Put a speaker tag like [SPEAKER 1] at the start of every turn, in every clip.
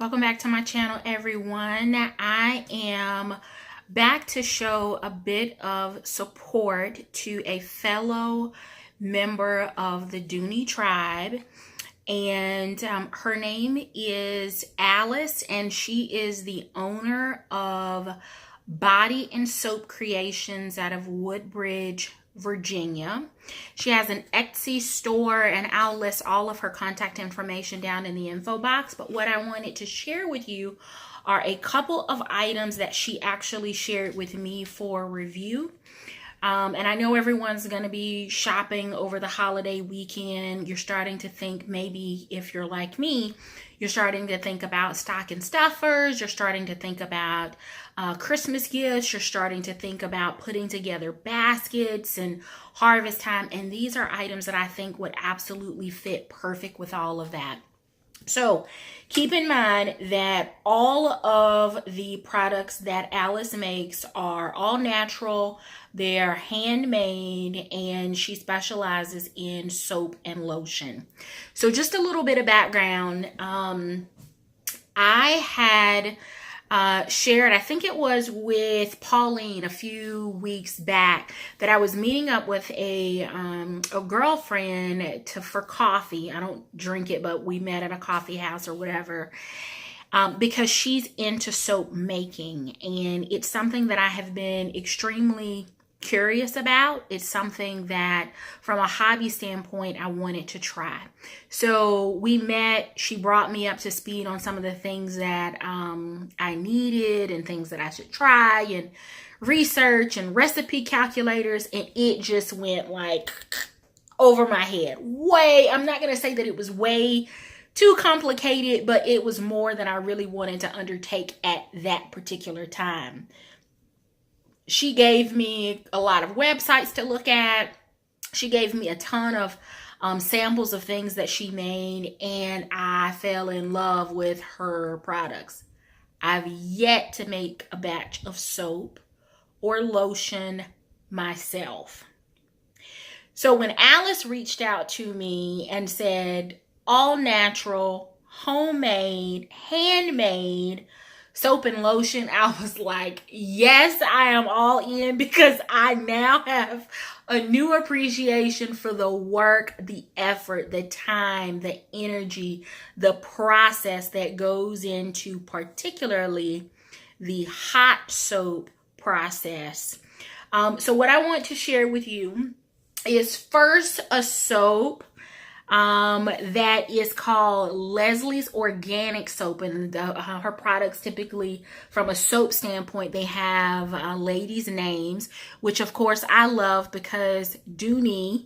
[SPEAKER 1] Welcome back to my channel, everyone. I am back to show a bit of support to a fellow member of the Dooney tribe. And her name is Alice, and she is the owner of Body and Soap Creations out of Woodbridge, Virginia. She has an Etsy store, and I'll list all of her contact information down in the info box. But what I wanted to share with you are a couple of items that she actually shared with me for review. And I know everyone's going to be shopping over the holiday weekend. You're starting to think, maybe if you're like me, you're starting to think about stocking stuffers. You're starting to think about Christmas gifts. You're starting to think about putting together baskets and harvest time. And these are items that I think would absolutely fit perfect with all of that. So keep in mind that all of the products that Alice makes are all natural. They're handmade, and she specializes in soap and lotion. So just a little bit of background. I had shared, I think it was with Pauline a few weeks back, that I was meeting up with a girlfriend for coffee. I don't drink it, but we met at a coffee house or whatever, because she's into soap making, and it's something that I have been extremely curious about. It's something that from a hobby standpoint I wanted to try. So we met. She brought me up to speed on some of the things that I needed and things that I should try, and research and recipe calculators, and it just went like over my head. I'm not going to say that it was way too complicated, but it was more than I really wanted to undertake at that particular time. She gave me a lot of websites to look at. She gave me a ton of samples of things that she made, and I fell in love with her products. I've yet to make a batch of soap or lotion myself. So when Alice reached out to me and said, all natural, homemade, handmade soap and lotion, I was like, yes, I am all in, because I now have a new appreciation for the work, the effort, the time, the energy, the process that goes into particularly the hot soap process. So what I want to share with you is first a soap that is called Leslie's Organic Soap, and her products typically, from a soap standpoint, they have ladies' names, which of course I love, because Dooney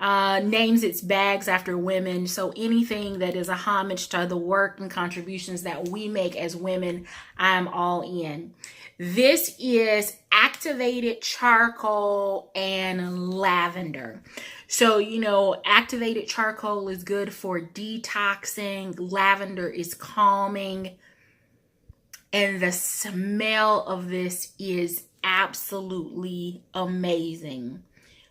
[SPEAKER 1] names its bags after women. So anything that is a homage to the work and contributions that we make as women, I'm all in. This is activated charcoal and lavender. So, you know, activated charcoal is good for detoxing. Lavender is calming. And the smell of this is absolutely amazing.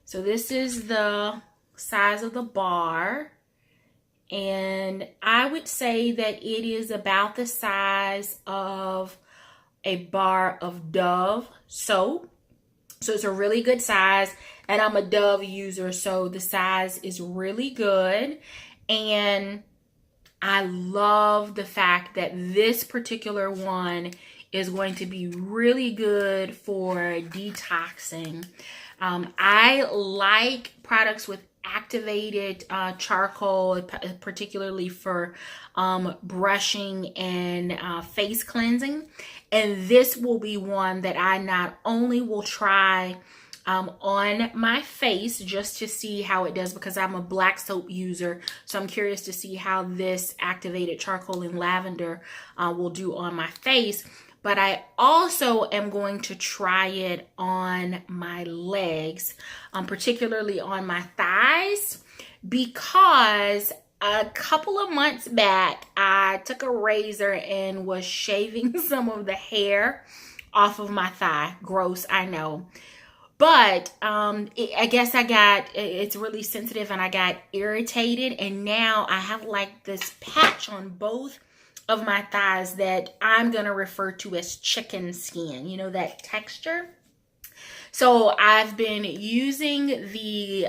[SPEAKER 1] So this is the size of the bar. And I would say that it is about the size of a bar of Dove soap. So it's a really good size, and I'm a Dove user, so the size is really good. And I love the fact that this particular one is going to be really good for detoxing. I like products with activated charcoal, particularly for brushing and face cleansing. And this will be one that I not only will try on my face just to see how it does, because I'm a black soap user. So I'm curious to see how this activated charcoal and lavender will do on my face. But I also am going to try it on my legs, particularly on my thighs, because a couple of months back, I took a razor and was shaving some of the hair off of my thigh. Gross, I know. But I guess it's really sensitive, and I got irritated. And now I have like this patch on both of my thighs that I'm going to refer to as chicken skin, you know, that texture. So I've been using the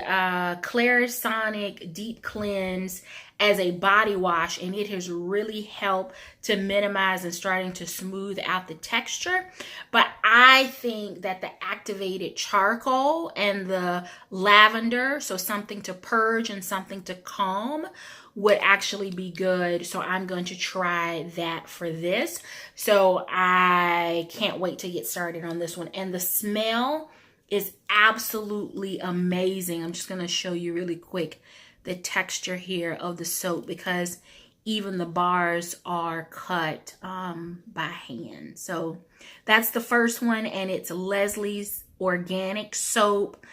[SPEAKER 1] Clarisonic Deep Cleanse as a body wash, and it has really helped to minimize and starting to smooth out the texture. But I think that the activated charcoal and the lavender, so something to purge and something to calm, would actually be good. So I'm going to try that for this. So I can't wait to get started on this one. And the smell is absolutely amazing. I'm just going to show you really quick the texture here of the soap, because even the bars are cut by hand. So that's the first one, and it's Leslie's organic soap.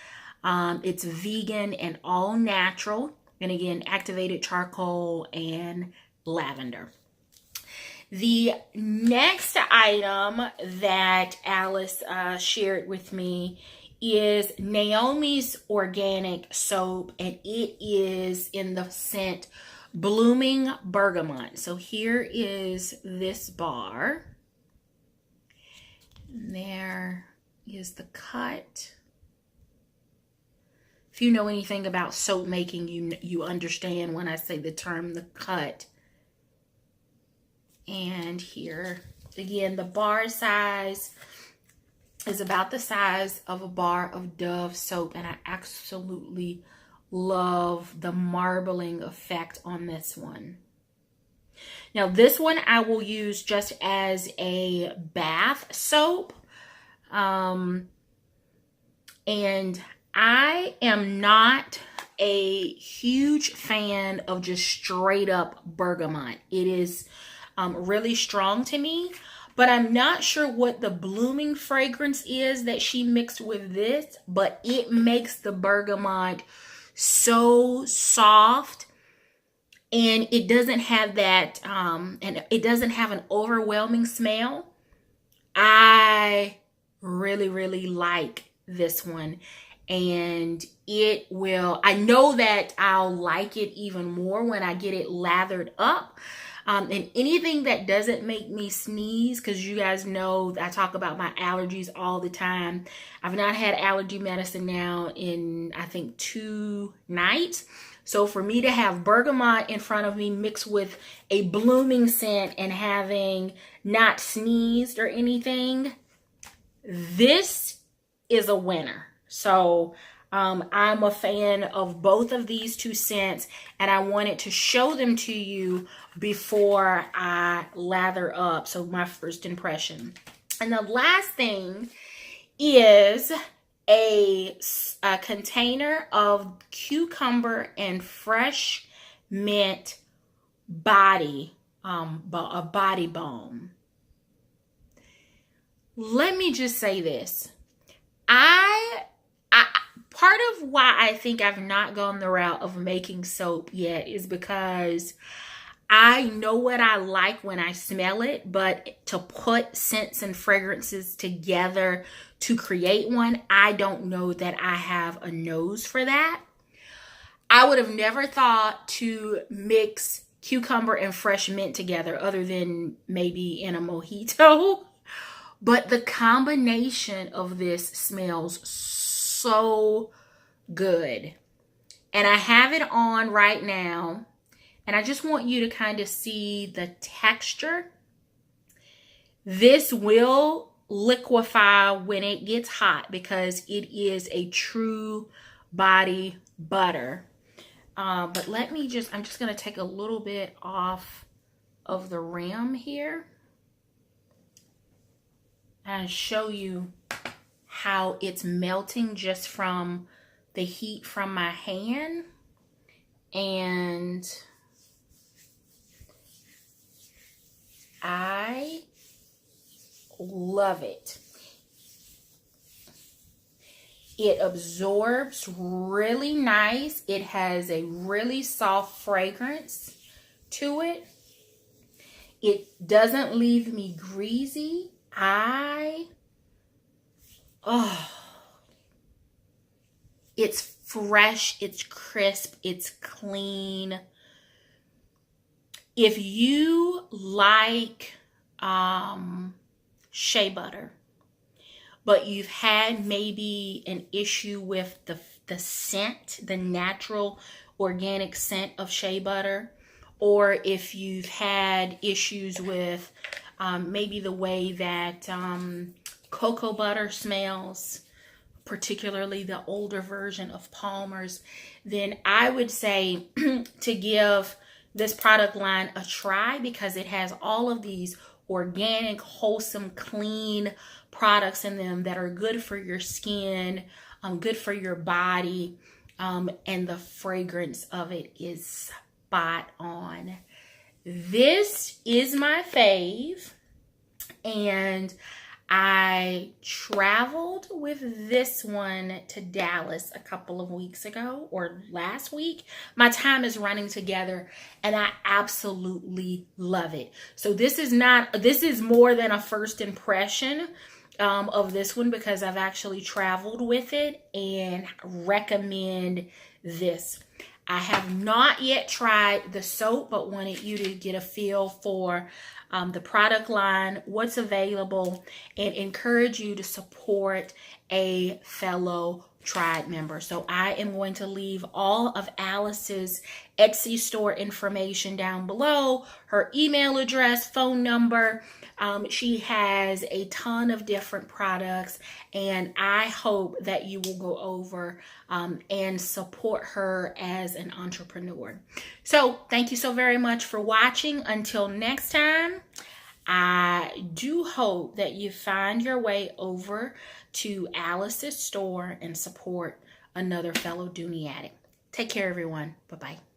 [SPEAKER 1] It's vegan and all natural, and again, activated charcoal and lavender. The next item that Alice shared with me is Naomi's organic soap, and it is in the scent Blooming Bergamot. So here is this bar. And there is the cut. If you know anything about soap making, you understand when I say the term the cut. And here again, the bar size is about the size of a bar of Dove soap, and I absolutely love the marbling effect on this one. Now this one I will use just as a bath soap, and I am not a huge fan of just straight up bergamot. It is really strong to me. But I'm not sure what the blooming fragrance is that she mixed with this, but it makes the bergamot so soft, and it doesn't have that, and it doesn't have an overwhelming smell. I really, really like this one, and it will, I know that I'll like it even more when I get it lathered up. And anything that doesn't make me sneeze, because you guys know I talk about my allergies all the time. I've not had allergy medicine now in, I think, 2 nights. So for me to have bergamot in front of me mixed with a blooming scent and having not sneezed or anything, this is a winner. So I'm a fan of both of these 2 scents, and I wanted to show them to you before I lather up. So my first impression. And the last thing is a container of cucumber and fresh mint body balm. Let me just say this. Part of why I think I've not gone the route of making soap yet is because I know what I like when I smell it, but to put scents and fragrances together to create one, I don't know that I have a nose for that. I would have never thought to mix cucumber and fresh mint together other than maybe in a mojito. But the combination of this smells so good. And I have it on right now. And I just want you to kind of see the texture. This will liquefy when it gets hot because it is a true body butter. But let me I'm just going to take a little bit off of the rim here and show you how it's melting just from the heat from my hand. And I love it. It absorbs really nice. It has a really soft fragrance to it. It doesn't leave me greasy. It's fresh, it's crisp, it's clean. If you like shea butter, but you've had maybe an issue with the scent, the natural organic scent of shea butter, or if you've had issues with maybe the way that cocoa butter smells, particularly the older version of Palmer's, then I would say to give this product line a try, because it has all of these organic, wholesome, clean products in them that are good for your skin, good for your body, and the fragrance of it is spot on. This is my fave, and I traveled with this one to Dallas a couple of weeks ago, or last week. My time is running together, and I absolutely love it. So this is more than a first impression of this one, because I've actually traveled with it and recommend this. I have not yet tried the soap, but wanted you to get a feel for the product line, what's available, and encourage you to support a fellow tribe member. So I am going to leave all of Alice's Etsy store information down below, her email address, phone number. She has a ton of different products, and I hope that you will go over and support her as an entrepreneur. So thank you so very much for watching. Until next time, I do hope that you find your way over to Alice's store and support another fellow Dooney addict. Take care, everyone. Bye-bye.